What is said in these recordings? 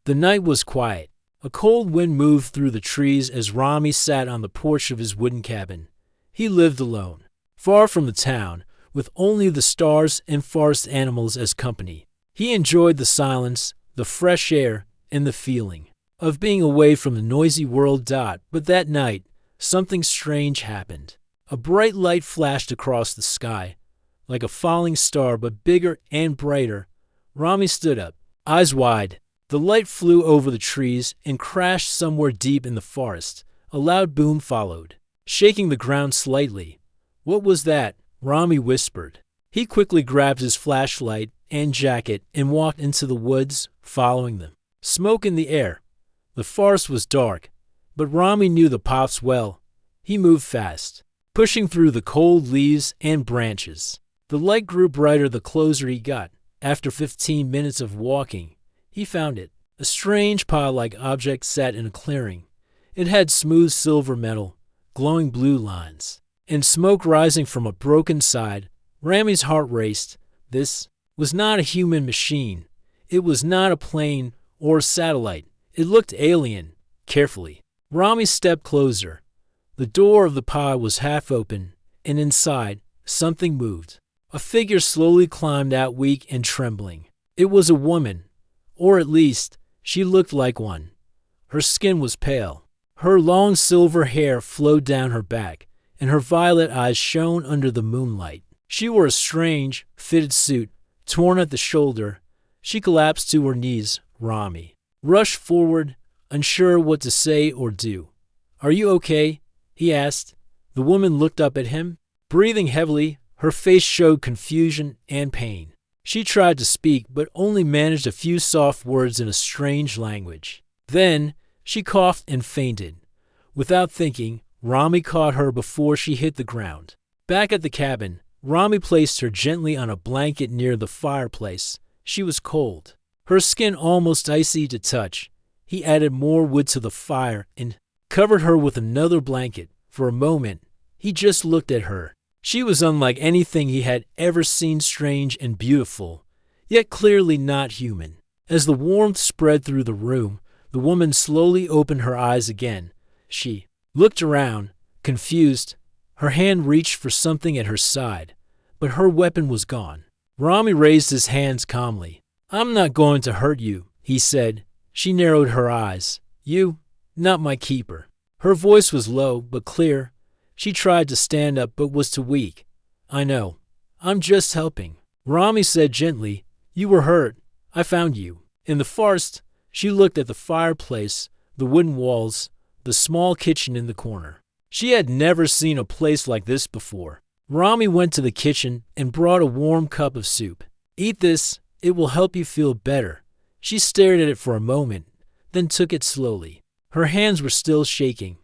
The night was quiet. A cold wind moved through the trees as Rami sat on the porch of his wooden cabin. He lived alone, far from the town, with only the stars and forest animals as company. He enjoyed the silence, the fresh air, and the feeling of being away from the noisy world. But that night, something strange happened. A bright light flashed across the sky, like a falling star but bigger and brighter. Rami stood up, eyes wide. The light flew over the trees and crashed somewhere deep in the forest. A loud boom followed, shaking the ground slightly. "What was that?" Rami whispered. He quickly grabbed his flashlight and jacket and walked into the woods, following them. Smoke in the air. The forest was dark, but Rami knew the paths well. He moved fast, pushing through the cold leaves and branches. The light grew brighter the closer he got. After 15 minutes of walking, he found it. A strange pile-like object sat in a clearing. It had smooth silver metal, glowing blue lines, and smoke rising from a broken side. Rami's heart raced. This was not a human machine. It was not a plane or a satellite. It looked alien. Carefully, Rami stepped closer. The door of the pile was half open, and inside, something moved. A figure slowly climbed out, weak and trembling. It was a woman, or at least, she looked like one. Her skin was pale. Her long silver hair flowed down her back, and her violet eyes shone under the moonlight. She wore a strange, fitted suit, torn at the shoulder. She collapsed to her knees. Rami rushed forward, unsure what to say or do. "Are you okay?" he asked. The woman looked up at him, breathing heavily. Her face showed confusion and pain. She tried to speak, but only managed a few soft words in a strange language. Then she coughed and fainted. Without thinking, Rami caught her before she hit the ground. Back at the cabin, Rami placed her gently on a blanket near the fireplace. She was cold, her skin almost icy to touch. He added more wood to the fire and covered her with another blanket. For a moment, he just looked at her. She was unlike anything he had ever seen, strange and beautiful, yet clearly not human. As the warmth spread through the room, the woman slowly opened her eyes again. She looked around, confused. Her hand reached for something at her side, but her weapon was gone. Rami raised his hands calmly. "I'm not going to hurt you," he said. She narrowed her eyes. "You? Not my keeper." Her voice was low but clear. She tried to stand up but was too weak. "I know. I'm just helping," Rami said gently. "You were hurt. I found you in the forest." She looked at the fireplace, the wooden walls, the small kitchen in the corner. She had never seen a place like this before. Rami went to the kitchen and brought a warm cup of soup. "Eat this. It will help you feel better." She stared at it for a moment, then took it slowly. Her hands were still shaking.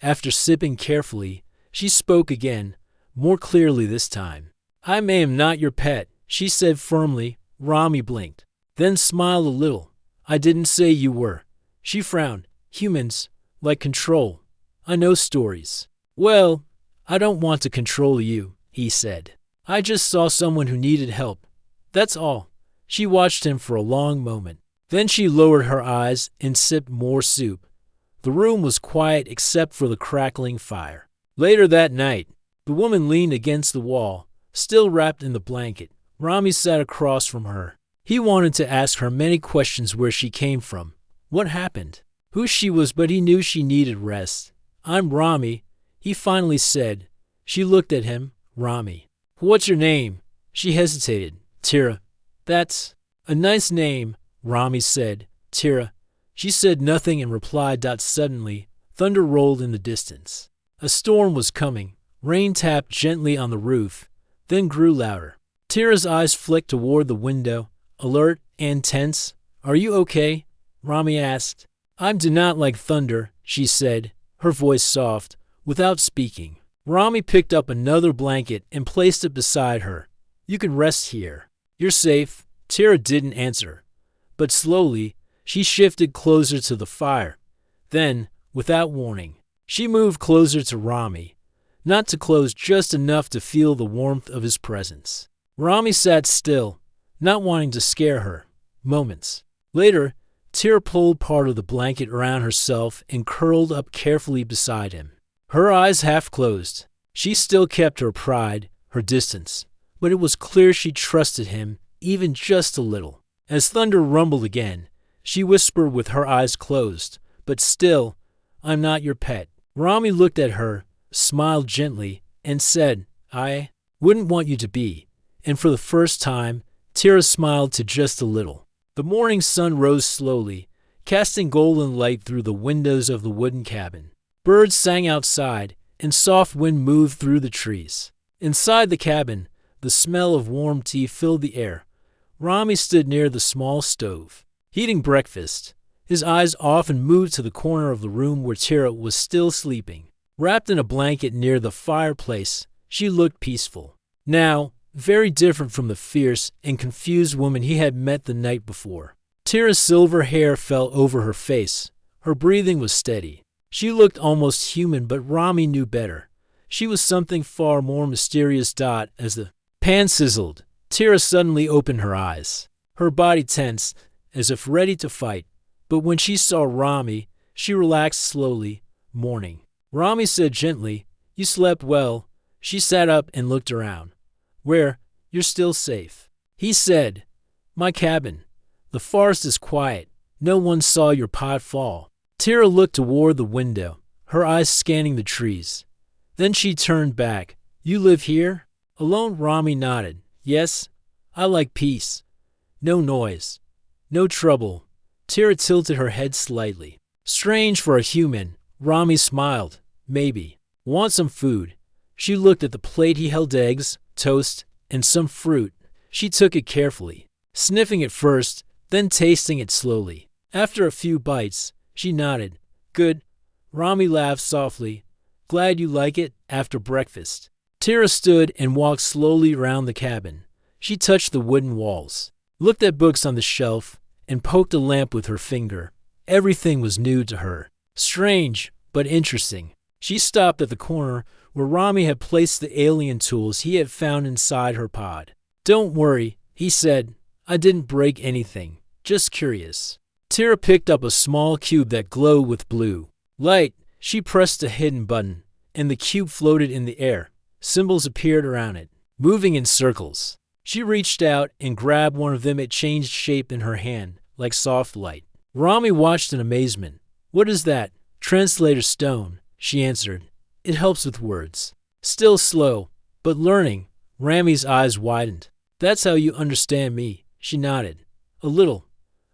After sipping carefully, she spoke again, more clearly this time. "I am not your pet," she said firmly. Rami blinked, then smiled a little. "I didn't say you were." She frowned. "Humans like control. I know stories." "Well, I don't want to control you," he said. "I just saw someone who needed help. That's all." She watched him for a long moment. Then she lowered her eyes and sipped more soup. The room was quiet except for the crackling fire. Later that night, the woman leaned against the wall, still wrapped in the blanket. Rami sat across from her. He wanted to ask her many questions: where she came from, what happened, who she was, but he knew she needed rest. "I'm Rami," he finally said. She looked at him. "Rami. What's your name?" She hesitated. "Tira." "That's a nice name," Rami said. "Tira." She said nothing and replied. Suddenly, thunder rolled in the distance. A storm was coming. Rain tapped gently on the roof, then grew louder. Tira's eyes flicked toward the window, alert and tense. "Are you okay?" Rami asked. "I do not like thunder," she said, her voice soft, without speaking. Rami picked up another blanket and placed it beside her. "You can rest here. You're safe." Tira didn't answer, but slowly, she shifted closer to the fire. Then, without warning, she moved closer to Rami. Not too close, just enough to feel the warmth of his presence. Rami sat still, not wanting to scare her. Moments later, Tira pulled part of the blanket around herself and curled up carefully beside him. Her eyes half closed. She still kept her pride, her distance, but it was clear she trusted him, even just a little. As thunder rumbled again, she whispered with her eyes closed, "But still, I'm not your pet." Rami looked at her, smiled gently, and said, "I wouldn't want you to be." And for the first time, Tira smiled to just a little. The morning sun rose slowly, casting golden light through the windows of the wooden cabin. Birds sang outside, and soft wind moved through the trees. Inside the cabin, the smell of warm tea filled the air. Rami stood near the small stove, heating breakfast. His eyes often moved to the corner of the room where Tira was still sleeping. Wrapped in a blanket near the fireplace, she looked peaceful. Now, very different from the fierce and confused woman he had met the night before. Tira's silver hair fell over her face. Her breathing was steady. She looked almost human, but Rami knew better. She was something far more mysterious. As the pan sizzled, Tira suddenly opened her eyes. Her body tensed, as if ready to fight. But when she saw Rami, she relaxed slowly, mourning. Rami said gently, "You slept well." She sat up and looked around. "Where? You're still safe." He said, "My cabin. The forest is quiet. No one saw your pot fall." Tira looked toward the window, her eyes scanning the trees. Then she turned back. "You live here?" Alone? Rami nodded. "Yes, I like peace. No noise. No trouble." Tira tilted her head slightly. "Strange for a human." Rami smiled. "Maybe. Want some food?" She looked at the plate. He held eggs, toast, and some fruit. She took it carefully, sniffing it first, then tasting it slowly. After a few bites, she nodded. "Good." Rami laughed softly. "Glad you like it after breakfast." Tira stood and walked slowly around the cabin. She touched the wooden walls, looked at books on the shelf, and poked a lamp with her finger. Everything was new to her. Strange, but interesting. She stopped at the corner where Rami had placed the alien tools he had found inside her pod. "Don't worry," he said. "I didn't break anything. Just curious." Tira picked up a small cube that glowed with blue light. She pressed a hidden button, and the cube floated in the air. Symbols appeared around it, moving in circles. She reached out and grabbed one of them. It changed shape in her hand, like soft light. Rami watched in amazement. "What is that?" "Translator stone," she answered. "It helps with words." Still slow, but learning, Rami's eyes widened. "That's how you understand me." She nodded. "A little.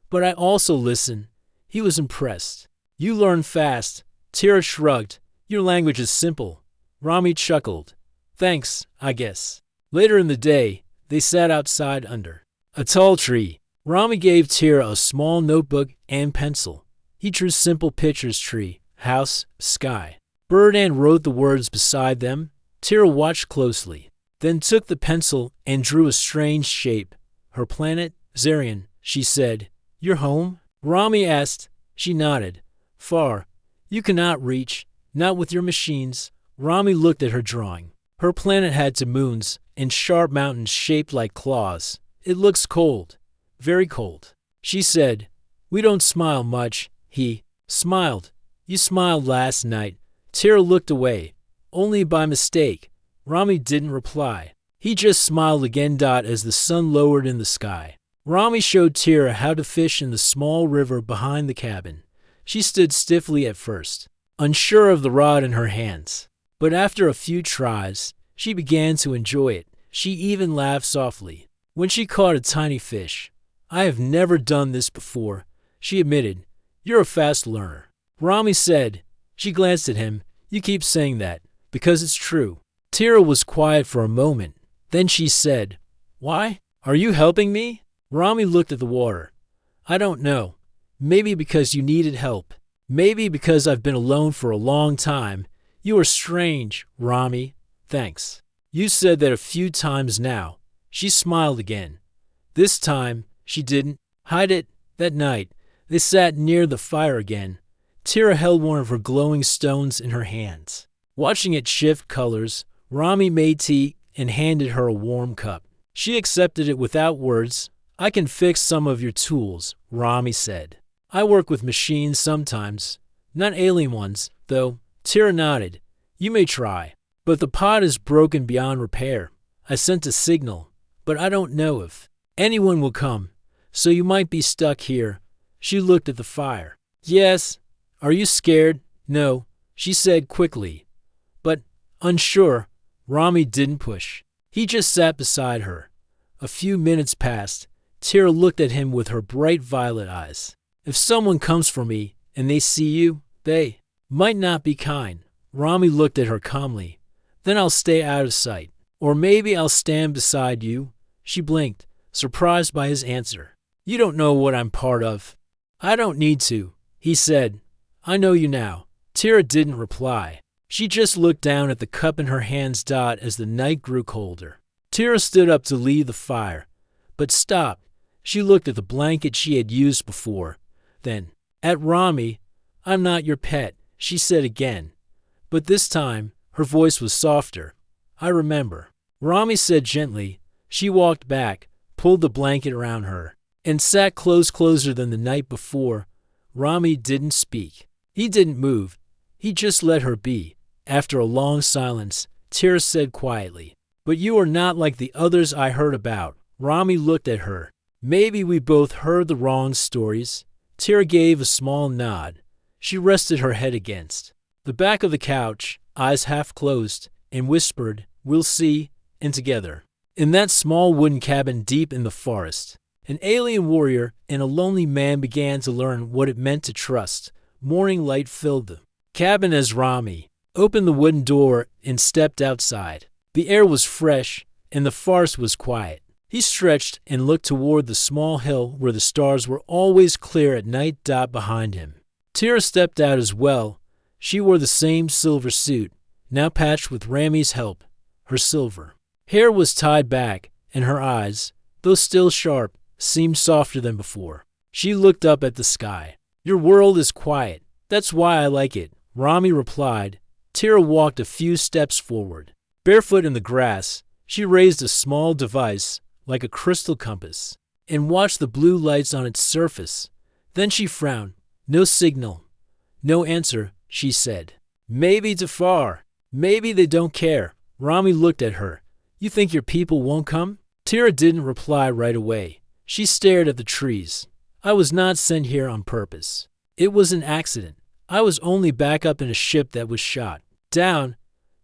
But I also listen." He was impressed. "You learn fast." Tira shrugged. "Your language is simple." Rami chuckled. "Thanks, I guess." Later in the day, they sat outside under a tall tree. Rami gave Tira a small notebook and pencil. He drew simple pictures: tree, house, sky. Bird, and wrote the words beside them. Tira watched closely, then took the pencil and drew a strange shape. "Her planet? Zarian," she said. "Your home?" Rami asked. She nodded. "Far. You cannot reach, not with your machines." Rami looked at her drawing. Her planet had two moons and sharp mountains shaped like claws. "It looks cold. Very cold." She said, "We don't smile much." He smiled. "You smiled last night." Tira looked away. Only by mistake. Rami didn't reply. He just smiled again. As the sun lowered in the sky, Rami showed Tira how to fish in the small river behind the cabin. She stood stiffly at first, unsure of the rod in her hands. But after a few tries, she began to enjoy it. She even laughed softly when she caught a tiny fish. "I have never done this before," she admitted. "You're a fast learner." Rami said. She glanced at him. "You keep saying that, because it's true." Tira was quiet for a moment. Then she said, "Why? Are you helping me?" Rami looked at the water. "I don't know. Maybe because you needed help. Maybe because I've been alone for a long time. You are strange, Rami. Thanks. You said that a few times now." She smiled again. This time, she didn't hide it. That night, they sat near the fire again. Tira held one of her glowing stones in her hands. Watching it shift colors, Rami made tea and handed her a warm cup. She accepted it without words. "I can fix some of your tools," Rami said. I work with machines sometimes. Not alien ones, though. Tira nodded. You may try. But the pod is broken beyond repair. I sent a signal, but I don't know if anyone will come, so you might be stuck here. She looked at the fire. Yes. Are you scared? No, she said quickly. But, unsure, Rami didn't push. He just sat beside her. A few minutes passed. Tira looked at him with her bright violet eyes. If someone comes for me and they see you, they might not be kind. Rami looked at her calmly. Then I'll stay out of sight. Or maybe I'll stand beside you. She blinked, surprised by his answer. You don't know what I'm part of. I don't need to, he said. I know you now. Tira didn't reply. She just looked down at the cup in her hands as the night grew colder. Tira stood up to leave the fire, but stopped. She looked at the blanket she had used before. Then, at Rami. I'm not your pet, she said again. But this time, her voice was softer. I remember. Rami said gently. She walked back, pulled the blanket around her, and sat closer than the night before. Rami didn't speak. He didn't move. He just let her be. After a long silence, Tira said quietly, But you are not like the others I heard about. Rami looked at her. Maybe we both heard the wrong stories. Tira gave a small nod. She rested her head against the back of the couch, eyes half closed, and whispered, We'll see, and together. In that small wooden cabin deep in the forest, an alien warrior and a lonely man began to learn what it meant to trust. Morning light filled the cabin as Rami opened the wooden door and stepped outside. The air was fresh, and the forest was quiet. He stretched and looked toward the small hill where the stars were always clear at night. Behind him, Tira stepped out as well. She wore the same silver suit, now patched with Rami's help. Her silver hair was tied back, and her eyes, though still sharp, seemed softer than before. She looked up at the sky. Your world is quiet. That's why I like it, Rami replied. Tira walked a few steps forward. Barefoot in the grass, she raised a small device, like a crystal compass, and watched the blue lights on its surface. Then she frowned. No signal. No answer, she said. Maybe too far. Maybe they don't care. Rami looked at her. You think your people won't come? Tira didn't reply right away. She stared at the trees. I was not sent here on purpose. It was an accident. I was only back up in a ship that was shot down.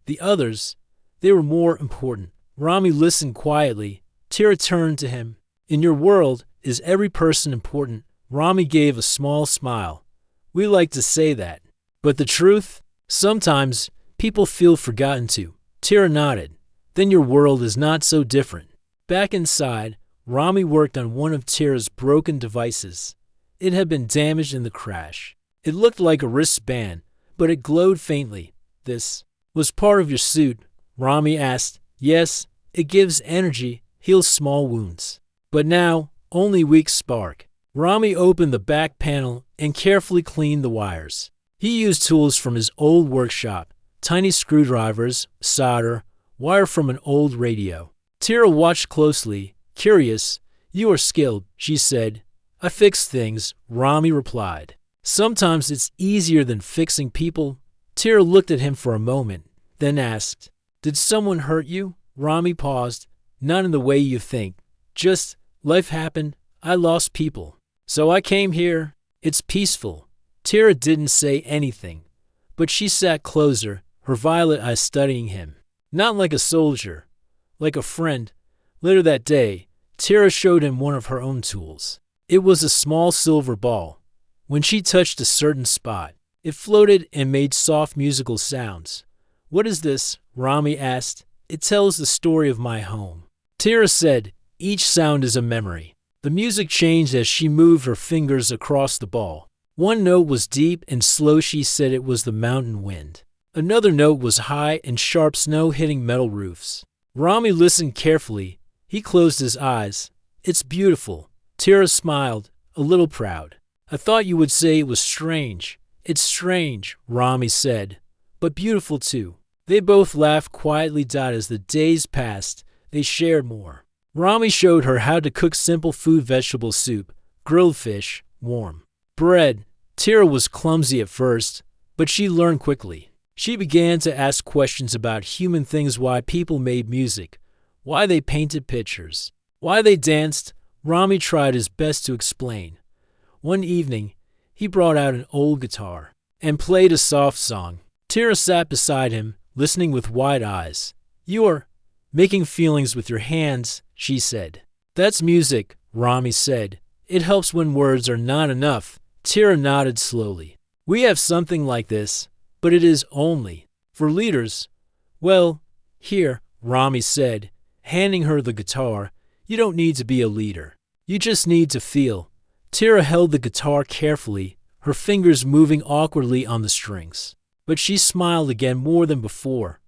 The others, they were more important. Rami listened quietly. Tira turned to him. In your world, is every person important? Rami gave a small smile. We like to say that. But the truth? Sometimes, people feel forgotten too. Tira nodded. Then your world is not so different. Back inside, Rami worked on one of Tira's broken devices. It had been damaged in the crash. It looked like a wristband, but it glowed faintly. This was part of your suit, Rami asked. Yes, it gives energy, heals small wounds. But now, only weak spark. Rami opened the back panel and carefully cleaned the wires. He used tools from his old workshop, tiny screwdrivers, solder, wire from an old radio. Tira watched closely, curious. You are skilled, she said. I fix things, Rami replied. Sometimes it's easier than fixing people. Tira looked at him for a moment, then asked, Did someone hurt you? Rami paused. Not in the way you think. Just, life happened. I lost people. So I came here. It's peaceful. Tira didn't say anything, but she sat closer, her violet eyes studying him. Not like a soldier, like a friend. Later that day, Tira showed him one of her own tools. It was a small silver ball. When she touched a certain spot, it floated and made soft musical sounds. What is this? Rami asked. It tells the story of my home. Tira said, each sound is a memory. The music changed as she moved her fingers across the ball. One note was deep and slow. She said it was the mountain wind. Another note was high and sharp, snow hitting metal roofs. Rami listened carefully. He closed his eyes. It's beautiful. Tira smiled, a little proud. I thought you would say it was strange. It's strange, Rami said, but beautiful too. They both laughed quietly. As the days passed, they shared more. Rami showed her how to cook simple food, vegetable soup, grilled fish, warm Bread. Tira was clumsy at first, but she learned quickly. She began to ask questions about human things, why people made music, why they painted pictures, why they danced. Rami tried his best to explain. One evening, he brought out an old guitar and played a soft song. Tira sat beside him, listening with wide eyes. "You are making feelings with your hands," she said. "That's music," Rami said. "It helps when words are not enough." Tira nodded slowly. "We have something like this, but it is only for leaders." "Well, here," Rami said, handing her the guitar. "You don't need to be a leader. You just need to feel." Tira held the guitar carefully, her fingers moving awkwardly on the strings. But she smiled again more than before.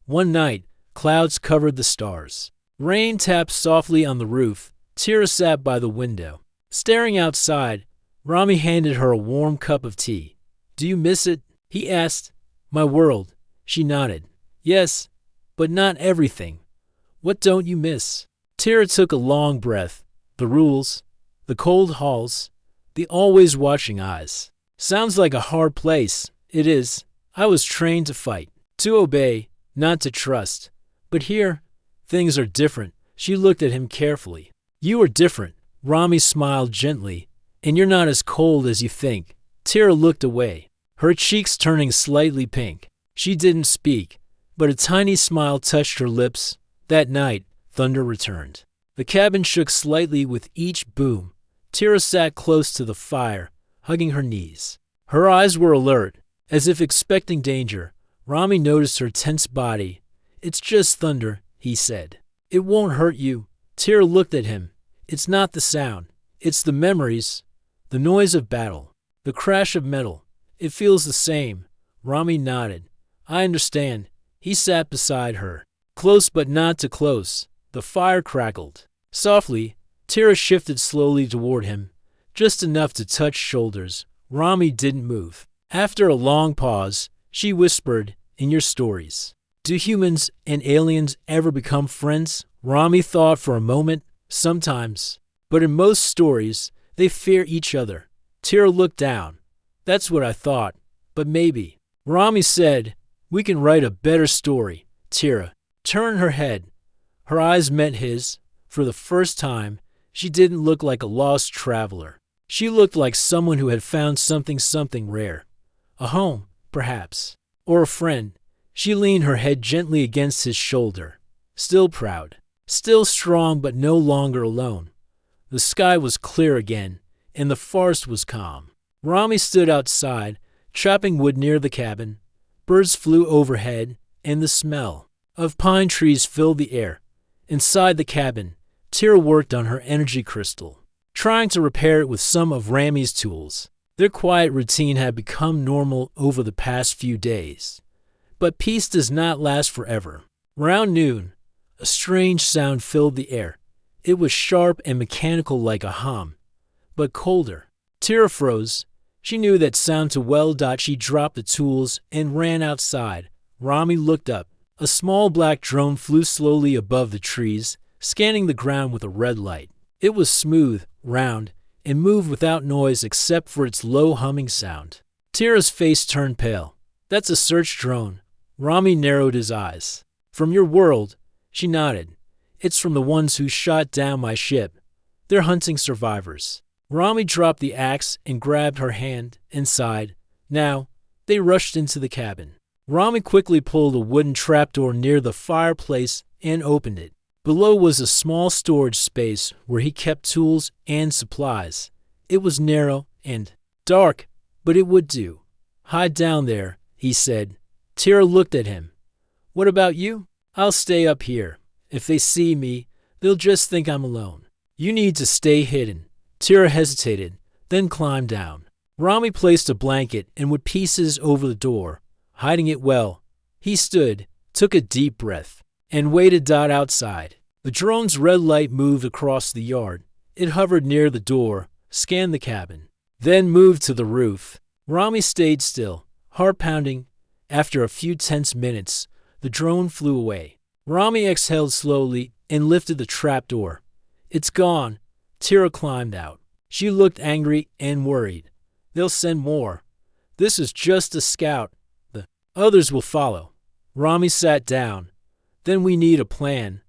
One night, clouds covered the stars. Rain tapped softly on the roof. Tira sat by the window. Staring outside, Rami handed her a warm cup of tea. "Do you miss it?" he asked. "My world." She nodded. "Yes, but not everything." "What don't you miss?" Tira took a long breath. "The rules, the cold halls, the always watching eyes." "Sounds like a hard place." "It is. I was trained to fight, to obey, not to trust. But here, things are different." She looked at him carefully. "You are different." Rami smiled gently. "And you're not as cold as you think." Tira looked away, her cheeks turning slightly pink. She didn't speak, but a tiny smile touched her lips. That night, thunder returned. The cabin shook slightly with each boom. Tira sat close to the fire, hugging her knees. Her eyes were alert, as if expecting danger. Rami noticed her tense body. "It's just thunder," he said. "It won't hurt you." Tira looked at him. "It's not the sound. It's the memories, the noise of battle, the crash of metal. It feels the same." Rami nodded. "I understand." He sat beside her, close but not too close. The fire crackled. Softly, Tira shifted slowly toward him, just enough to touch shoulders. Rami didn't move. After a long pause, she whispered, "In your stories, do humans and aliens ever become friends?" Rami thought for a moment. "Sometimes. But in most stories, they fear each other." Tira looked down. "That's what I thought. But maybe." Rami said, "We can write a better story." Tira turned her head. Her eyes met his. For the first time, she didn't look like a lost traveler. She looked like someone who had found something rare. A home, perhaps. Or a friend. She leaned her head gently against his shoulder. Still proud. Still strong, but no longer alone. The sky was clear again, and the forest was calm. Rami stood outside, chopping wood near the cabin. Birds flew overhead, and the smell of pine trees filled the air. Inside the cabin, Tira worked on her energy crystal, trying to repair it with some of Rami's tools. Their quiet routine had become normal over the past few days. But peace does not last forever. Around noon, a strange sound filled the air. It was sharp and mechanical like a hum, but colder. Tira froze. She knew that sound too well. She dropped the tools and ran outside. Rami looked up. A small black drone flew slowly above the trees, scanning the ground with a red light. It was smooth, round, and moved without noise except for its low humming sound. Tira's face turned pale. "That's a search drone." Rami narrowed his eyes. "From your world?" She nodded. "It's from the ones who shot down my ship. They're hunting survivors." Rami dropped the axe and grabbed her hand and sighed. Now, they rushed into the cabin. Rami quickly pulled a wooden trapdoor near the fireplace and opened it. Below was a small storage space where he kept tools and supplies. It was narrow and dark, but it would do. "Hide down there," he said. Tira looked at him. "What about you?" "I'll stay up here. If they see me, they'll just think I'm alone." "You need to stay hidden." Tira hesitated, then climbed down. Rami placed a blanket and wood pieces over the door, hiding it well. He stood, took a deep breath, and waited. Outside, the drone's red light moved across the yard. It hovered near the door, scanned the cabin, then moved to the roof. Rami stayed still, heart pounding. After a few tense minutes, the drone flew away. Rami exhaled slowly and lifted the trapdoor. "It's gone." Tira climbed out. She looked angry and worried. They'll send more. This is just a scout. The others will follow. Rami sat down. Then we need a plan.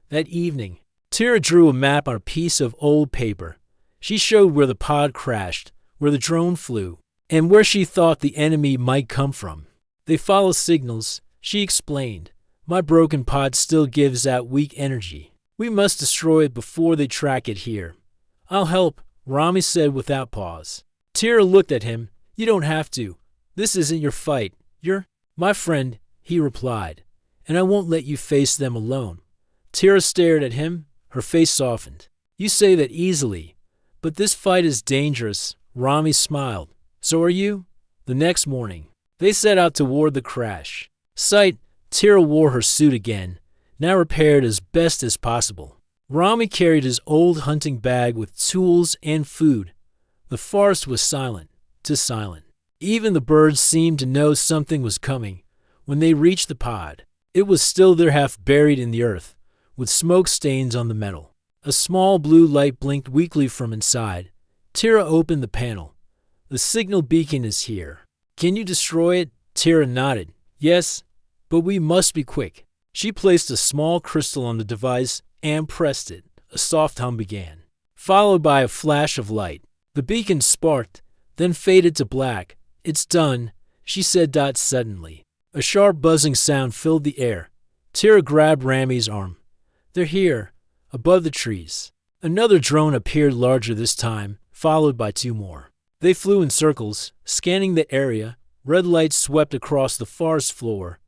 That evening, Tira drew a map on a piece of old paper. She showed where the pod crashed, where the drone flew, and where she thought the enemy might come from. They follow signals, she explained. My broken pod still gives out weak energy. We must destroy it before they track it here. I'll help, Rami said without pause. Tira looked at him. You don't have to. This isn't your fight. You're my friend, he replied, and I won't let you face them alone. Tira stared at him, her face softened. You say that easily, but this fight is dangerous, Rami smiled. So are you? The next morning, they set out toward the crash site. Tira wore her suit again, now repaired as best as possible. Rami carried his old hunting bag with tools and food. The forest was silent, too silent. Even the birds seemed to know something was coming. When they reached the pod, it was still there, half buried in the earth, with smoke stains on the metal. A small blue light blinked weakly from inside. Tira opened the panel. The signal beacon is here. Can you destroy it? Tira nodded. Yes, but we must be quick. She placed a small crystal on the device and pressed it. A soft hum began, followed by a flash of light. The beacon sparked, then faded to black. It's done, she said suddenly. A sharp buzzing sound filled the air. Tira grabbed Rami's arm. They're here, above the trees. Another drone appeared, larger this time, followed by two more. They flew in circles, scanning the area. Red lights swept across the forest floor.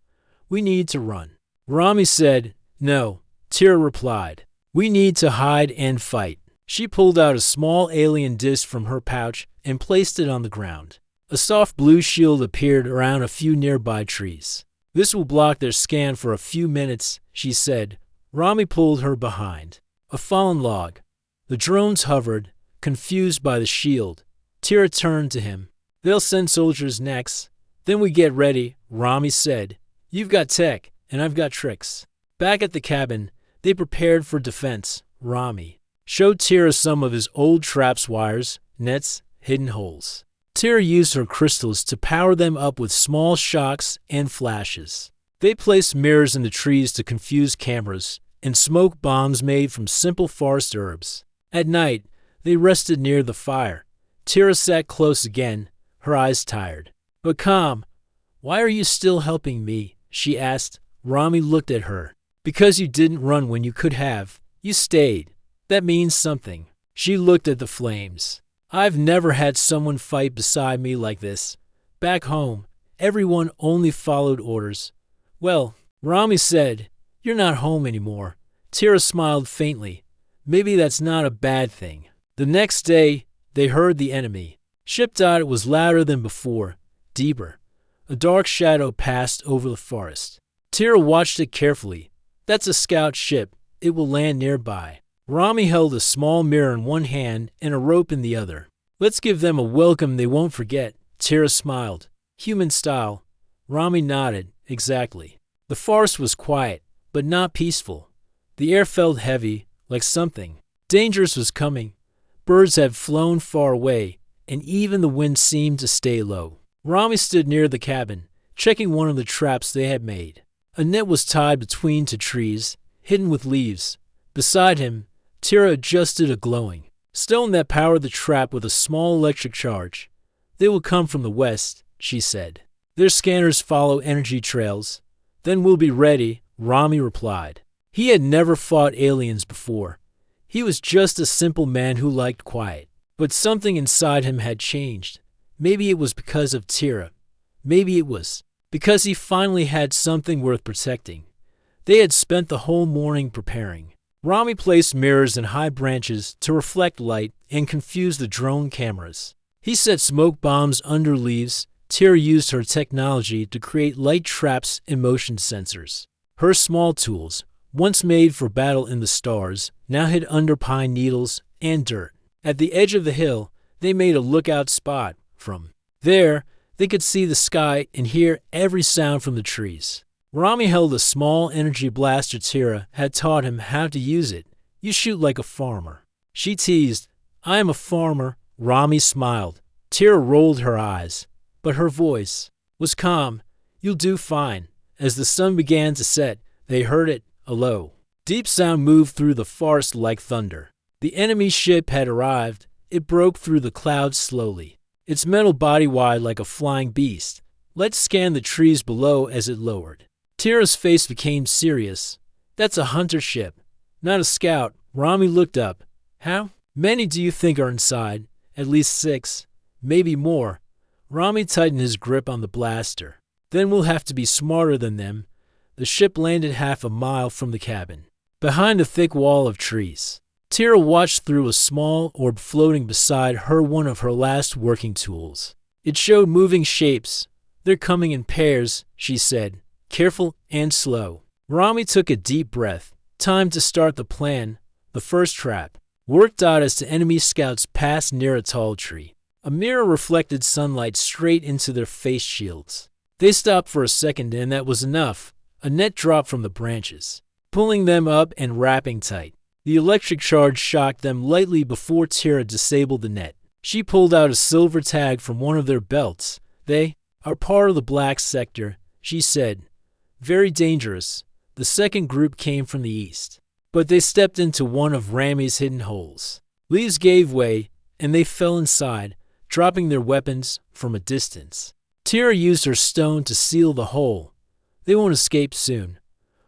We need to run. Rami said. No, Tira replied. We need to hide and fight. She pulled out a small alien disc from her pouch and placed it on the ground. A soft blue shield appeared around a few nearby trees. This will block their scan for a few minutes, she said. Rami pulled her behind. A fallen log. The drones hovered, confused by the shield. Tira turned to him. They'll send soldiers next. Then we get ready, Rami said. You've got tech, and I've got tricks. Back at the cabin, they prepared for defense. Rami showed Tira some of his old traps, wires, nets, hidden holes. Tira used her crystals to power them up with small shocks and flashes. They placed mirrors in the trees to confuse cameras, and smoke bombs made from simple forest herbs. At night, they rested near the fire. Tira sat close again, her eyes tired, but calm. Why are you still helping me? She asked. Rami looked at her. Because you didn't run when you could have. You stayed. That means something. She looked at the flames. I've never had someone fight beside me like this. Back home, everyone only followed orders. Well, Rami said, you're not home anymore. Tira smiled faintly. Maybe that's not a bad thing. The next day, they heard the enemy. Ship. It was louder than before, deeper. A dark shadow passed over the forest. Tira watched it carefully. That's a scout ship. It will land nearby. Rami held a small mirror in one hand and a rope in the other. Let's give them a welcome they won't forget. Tira smiled. Human style. Rami nodded. Exactly. The forest was quiet, but not peaceful. The air felt heavy, like something dangerous was coming. Birds had flown far away, and even the wind seemed to stay low. Rami stood near the cabin, checking one of the traps they had made. A net was tied between two trees, hidden with leaves. Beside him, Tira adjusted a glowing stone that powered the trap with a small electric charge. They will come from the west, she said. Their scanners follow energy trails. Then we'll be ready, Rami replied. He had never fought aliens before. He was just a simple man who liked quiet. But something inside him had changed. Maybe it was because of Tira. Maybe it was because he finally had something worth protecting. They had spent the whole morning preparing. Rami placed mirrors in high branches to reflect light and confuse the drone cameras. He set smoke bombs under leaves. Tira used her technology to create light traps and motion sensors. Her small tools, once made for battle in the stars, now hid under pine needles and dirt. At the edge of the hill, they made a lookout spot. From there, they could see the sky and hear every sound from the trees. Rami held a small energy blaster. Tira had taught him how to use it. You shoot like a farmer. She teased. I am a farmer. Rami smiled. Tira rolled her eyes, but her voice was calm. You'll do fine. As the sun began to set, they heard it, a low, deep sound moved through the forest like thunder. The enemy ship had arrived. It broke through the clouds slowly, its metal body wide like a flying beast. Let's scan the trees below as it lowered. Tira's face became serious. That's a hunter ship, not a scout. Rami looked up. How many do you think are inside? At least 6, maybe more. Rami tightened his grip on the blaster. Then we'll have to be smarter than them. The ship landed half a mile from the cabin, behind a thick wall of trees. Tira watched through a small orb floating beside her, one of her last working tools. It showed moving shapes. They're coming in pairs, she said, careful and slow. Rami took a deep breath. Time to start the plan. The first trap worked out as the enemy scouts passed near a tall tree. A mirror reflected sunlight straight into their face shields. They stopped for a second, and that was enough. A net dropped from the branches, pulling them up and wrapping tight. The electric charge shocked them lightly before Tira disabled the net. She pulled out a silver tag from one of their belts. They are part of the black sector, she said. Very dangerous. The second group came from the east, but they stepped into one of Rami's hidden holes. Leaves gave way, and they fell inside, dropping their weapons from a distance. Tira used her stone to seal the hole. They won't escape soon.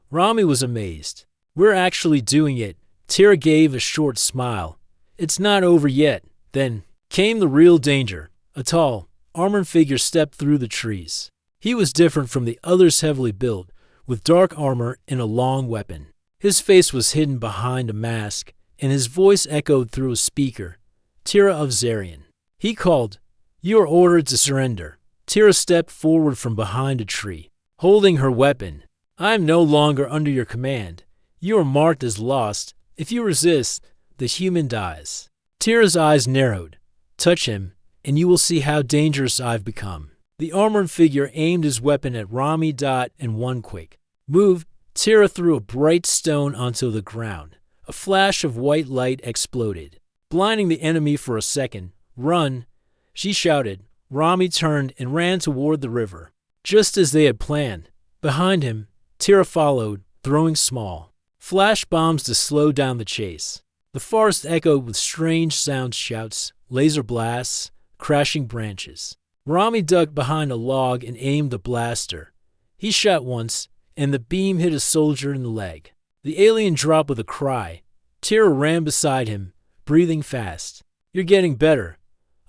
Rami was amazed. We're actually doing it. Tira gave a short smile. It's not over yet. Then came the real danger. A tall, armored figure stepped through the trees. He was different from the others, heavily built, with dark armor and a long weapon. His face was hidden behind a mask, and his voice echoed through a speaker. Tira of Zarian. He called. You are ordered to surrender. Tira stepped forward from behind a tree, holding her weapon. I am no longer under your command. You are marked as lost. If you resist, the human dies. Tira's eyes narrowed. Touch him, and you will see how dangerous I've become. The armored figure aimed his weapon at Rami. In one quick move, Tira threw a bright stone onto the ground. A flash of white light exploded, blinding the enemy for a second. Run, she shouted. Rami turned and ran toward the river, just as they had planned. Behind him, Tira followed, throwing small flash bombs to slow down the chase. The forest echoed with strange sounds, shouts, laser blasts, crashing branches. Rami ducked behind a log and aimed the blaster. He shot once, and the beam hit a soldier in the leg. The alien dropped with a cry. Tira ran beside him, breathing fast. You're getting better.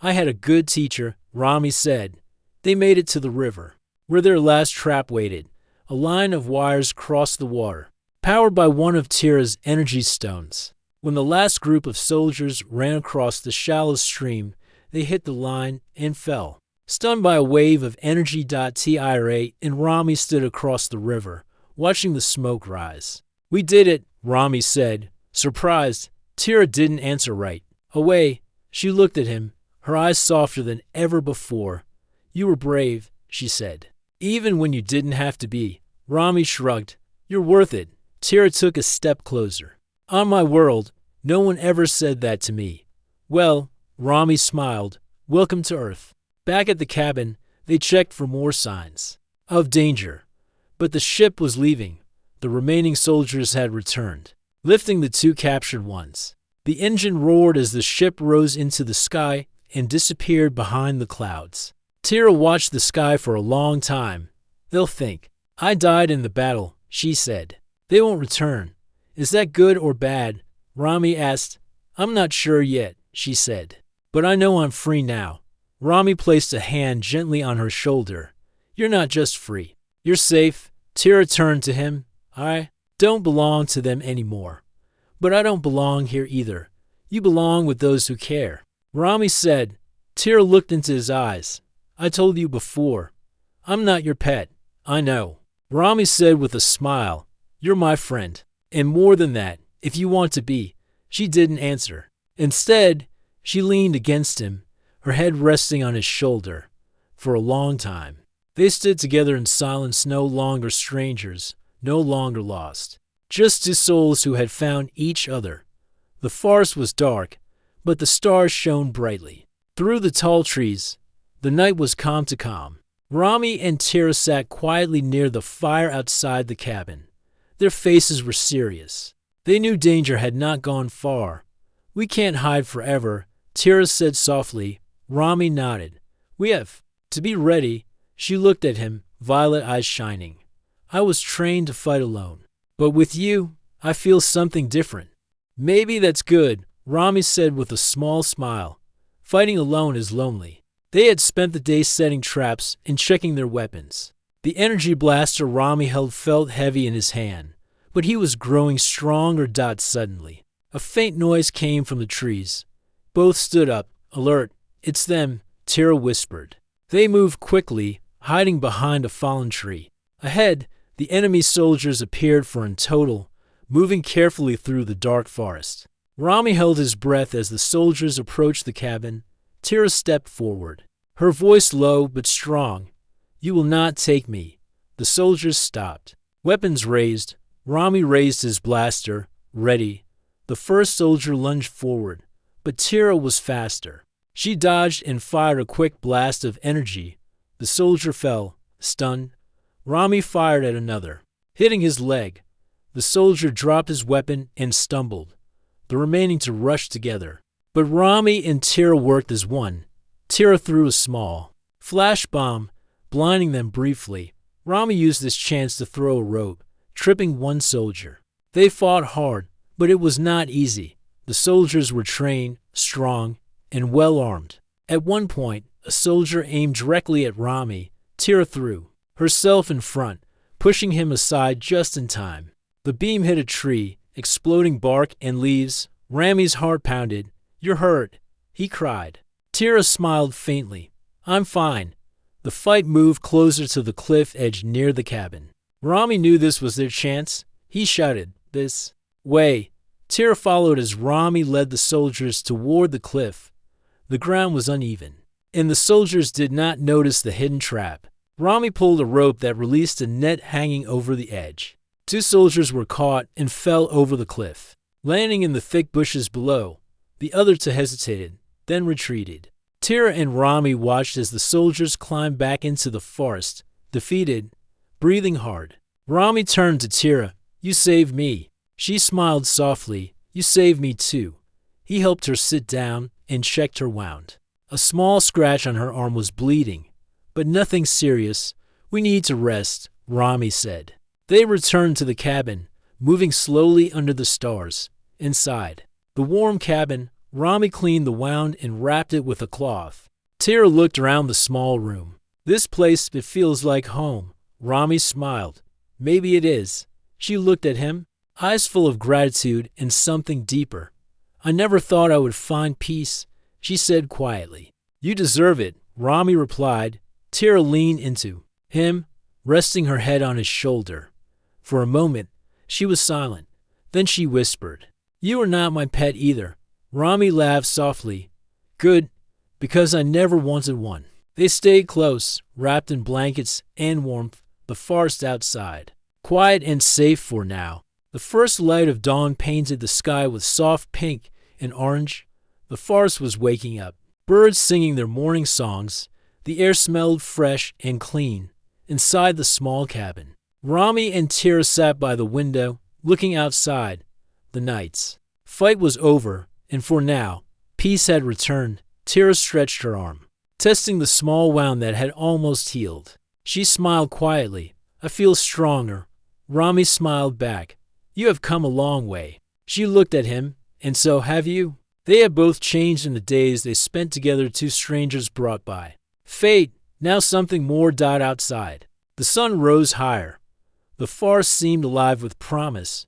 I had a good teacher, Rami said. They made it to the river, where their last trap waited. A line of wires crossed the water, powered by one of Tira's energy stones. When the last group of soldiers ran across the shallow stream, they hit the line and fell, stunned by a wave of energy. Tira and Rami stood across the river, watching the smoke rise. We did it, Rami said. Surprised, Tira didn't answer right away. She looked at him, her eyes softer than ever before. You were brave, she said. Even when you didn't have to be. Rami shrugged. You're worth it. Tira took a step closer. On my world, no one ever said that to me. Well, Rami smiled. Welcome to Earth. Back at the cabin, they checked for more signs of danger. But the ship was leaving. The remaining soldiers had returned, lifting the 2 captured ones. The engine roared as the ship rose into the sky and disappeared behind the clouds. Tira watched the sky for a long time. They'll think I died in the battle, she said. They won't return. Is that good or bad? Rami asked. I'm not sure yet, she said. But I know I'm free now. Rami placed a hand gently on her shoulder. You're not just free. You're safe. Tira turned to him. I don't belong to them anymore. But I don't belong here either. You belong with those who care. Rami said. Tira looked into his eyes. I told you before. I'm not your pet. I know. Rami said with a smile. You're my friend. And more than that, if you want to be. She didn't answer. Instead, she leaned against him, her head resting on his shoulder. For a long time, they stood together in silence, no longer strangers, no longer lost. Just 2 souls who had found each other. The forest was dark, but the stars shone brightly. Through the tall trees, the night was calm to calm. Rami and Tira sat quietly near the fire outside the cabin. Their faces were serious. They knew danger had not gone far. "We can't hide forever," Tira said softly. Rami nodded. "We have to be ready." She looked at him, violet eyes shining. "I was trained to fight alone. But with you, I feel something different." "Maybe that's good," Rami said with a small smile. "Fighting alone is lonely." They had spent the day setting traps and checking their weapons. The energy blaster Rami held felt heavy in his hand, but he was growing stronger. Suddenly, a faint noise came from the trees. Both stood up, alert. "It's them," Tira whispered. They moved quickly, hiding behind a fallen tree. Ahead, the enemy soldiers appeared in total, moving carefully through the dark forest. Rami held his breath as the soldiers approached the cabin. Tira stepped forward, her voice low but strong. "You will not take me." The soldiers stopped, weapons raised. Rami raised his blaster, ready. The first soldier lunged forward, but Tira was faster. She dodged and fired a quick blast of energy. The soldier fell, stunned. Rami fired at another, hitting his leg. The soldier dropped his weapon and stumbled, the remaining to rush together. But Rami and Tira worked as one. Tira threw a small flash bomb, blinding them briefly. Rami used this chance to throw a rope, tripping one soldier. They fought hard, but it was not easy. The soldiers were trained, strong, and well armed. At one point, a soldier aimed directly at Rami. Tira threw herself in front, pushing him aside just in time. The beam hit a tree, exploding bark and leaves. Rami's heart pounded. "You're hurt," he cried. Tira smiled faintly. "I'm fine." The fight moved closer to the cliff edge near the cabin. Rami knew this was their chance. He shouted, "This way." Tira followed as Rami led the soldiers toward the cliff. The ground was uneven, and the soldiers did not notice the hidden trap. Rami pulled a rope that released a net hanging over the edge. Two soldiers were caught and fell over the cliff, landing in the thick bushes below. The other two hesitated, then retreated. Tira and Rami watched as the soldiers climbed back into the forest, defeated, breathing hard. Rami turned to Tira. "You saved me." She smiled softly. "You saved me too." He helped her sit down and checked her wound. A small scratch on her arm was bleeding, but nothing serious. "We need to rest," Rami said. They returned to the cabin, moving slowly under the stars. Inside the warm cabin, Rami cleaned the wound and wrapped it with a cloth. Tira looked around the small room. "This place, it feels like home." Rami smiled. "Maybe it is." She looked at him, eyes full of gratitude and something deeper. "I never thought I would find peace," she said quietly. "You deserve it," Rami replied. Tira leaned into him, resting her head on his shoulder. For a moment, she was silent. Then she whispered, "You are not my pet either." Rami laughed softly. "Good, because I never wanted one." They stayed close, wrapped in blankets and warmth, the forest outside. Quiet and safe for now. The first light of dawn painted the sky with soft pink and orange. The forest was waking up, birds singing their morning songs. The air smelled fresh and clean. Inside the small cabin, Rami and Tira sat by the window, looking outside. The night's fight was over, and for now, peace had returned. Tira stretched her arm, testing the small wound that had almost healed. She smiled quietly. "I feel stronger." Rami smiled back. "You have come a long way." She looked at him. "And so have you." They had both changed in the days they spent together. Two strangers brought by. Fate, now something more. Outside, the sun rose higher. The forest seemed alive with promise,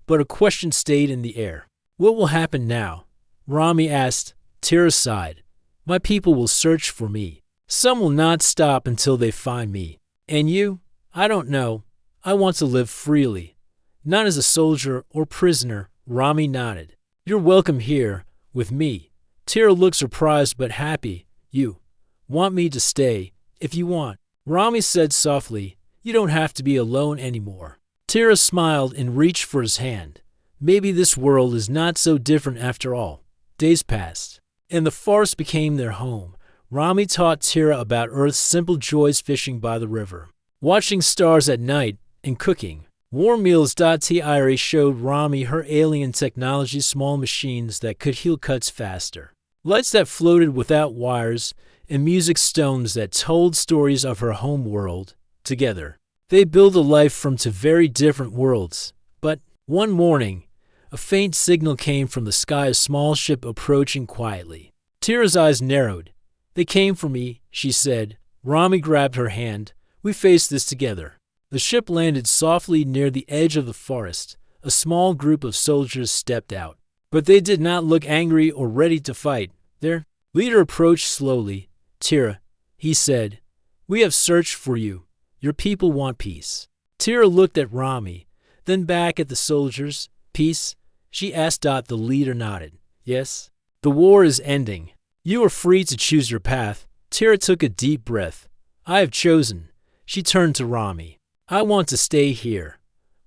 but a question stayed in the air. "What will happen now?" Rami asked. Tira sighed. "My people will search for me. Some will not stop until they find me. And you? I don't know. I want to live freely. Not as a soldier or prisoner." Rami nodded. "You're welcome here, with me." Tira looked surprised but happy. "You want me to stay, if you want." Rami said softly, "You don't have to be alone anymore." Tira smiled and reached for his hand. Maybe this world is not so different after all. Days passed, and the forest became their home. Rami taught Tira about Earth's simple joys, fishing by the river, watching stars at night, and cooking. Warm Meals. Tira showed Rami her alien technology, small machines that could heal cuts faster, lights that floated without wires, and music stones that told stories of her home world. Together, they built a life from two very different worlds. But one morning, a faint signal came from the sky, a small ship approaching quietly. Tira's eyes narrowed. "They came for me," she said. Rami grabbed her hand. "We face this together." The ship landed softly near the edge of the forest. A small group of soldiers stepped out, but they did not look angry or ready to fight. Their leader approached slowly. "Tira," he said, "we have searched for you. Your people want peace." Tira looked at Rami, then back at the soldiers. "Peace?" she asked. The leader nodded. "Yes. The war is ending. You are free to choose your path." Tira took a deep breath. "I have chosen." She turned to Rami. "I want to stay here.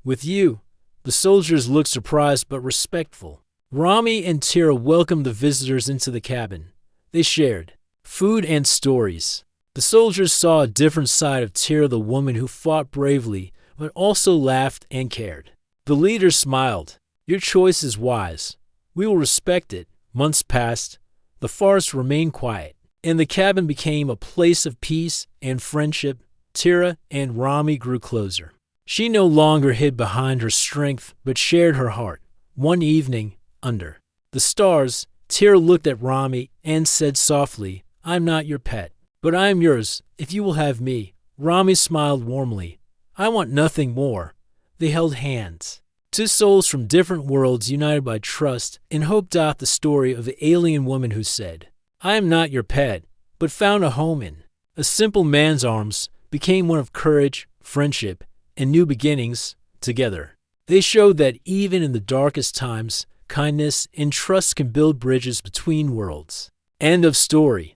With you." The soldiers looked surprised but respectful. Rami and Tira welcomed the visitors into the cabin. They shared food and stories. The soldiers saw a different side of Tira, the woman who fought bravely but also laughed and cared. The leader smiled. "Your choice is wise. We will respect it." Months passed. The forest remained quiet, and the cabin became a place of peace and friendship. Tira and Rami grew closer. She no longer hid behind her strength, but shared her heart. One evening, under the stars, Tira looked at Rami and said softly, "I'm not your pet, but I am yours if you will have me." Rami smiled warmly. "I want nothing more." They held hands. Two souls from different worlds united by trust and hope. The story of the alien woman who said, "I am not your pet," but found a home in a simple man's arms, became one of courage, friendship, and new beginnings. Together, they showed that even in the darkest times, kindness and trust can build bridges between worlds. End of story.